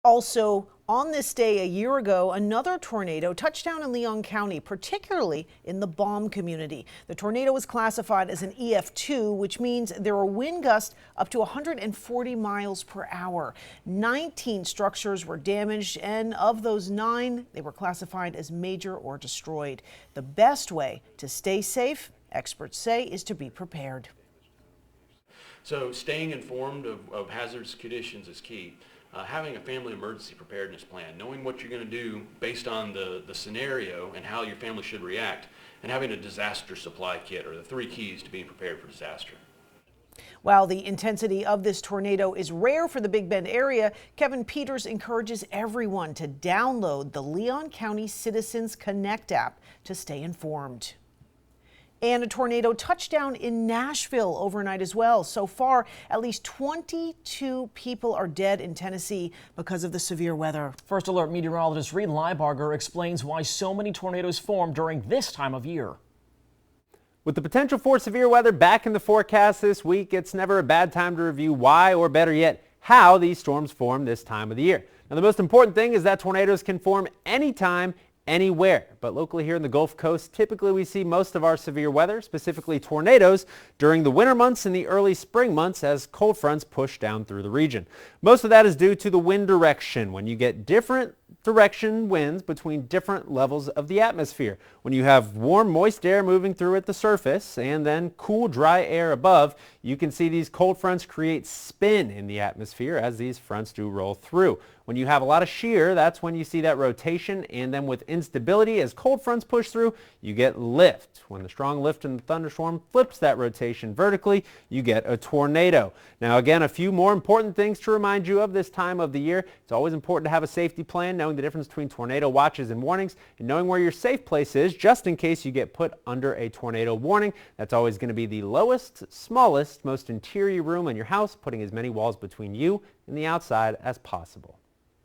Also, on this day a year ago, another tornado touched down in Leon County, particularly in the Baum community. The tornado was classified as an EF2, which means there are wind gusts up to 140 miles per hour. 19 structures were damaged, and of those 9, they were classified as major or destroyed. The best way to stay safe, experts say, is to be prepared. So staying informed of hazardous conditions is key. Having a family emergency preparedness plan, knowing what you're going to do based on the scenario and how your family should react, and having a disaster supply kit are the 3 keys to being prepared for disaster. While the intensity of this tornado is rare for the Big Bend area, Kevin Peters encourages everyone to download the Leon County Citizens Connect app to stay informed. And a tornado touchdown in Nashville overnight as well. So far, at least 22 people are dead in Tennessee because of the severe weather. First Alert meteorologist Reed Leibarger explains why so many tornadoes form during this time of year. With the potential for severe weather back in the forecast this week, it's never a bad time to review why, or better yet, how these storms form this time of the year. Now, the most important thing is that tornadoes can form anytime, anywhere. But locally here in the Gulf Coast, typically we see most of our severe weather, specifically tornadoes, during the winter months and the early spring months as cold fronts push down through the region. Most of that is due to the wind direction, when you get different direction winds between different levels of the atmosphere. When you have warm, moist air moving through at the surface and then cool, dry air above, you can see these cold fronts create spin in the atmosphere as these fronts do roll through. When you have a lot of shear, that's when you see that rotation, and then with instability as cold fronts push through, you get lift. When the strong lift in the thunderstorm flips that rotation vertically, you get a tornado. Now again, a few more important things to remind you of this time of the year. It's always important to have a safety plan, knowing the difference between tornado watches and warnings, and knowing where your safe place is just in case you get put under a tornado warning. That's always going to be the lowest, smallest, most interior room in your house, putting as many walls between you and the outside as possible.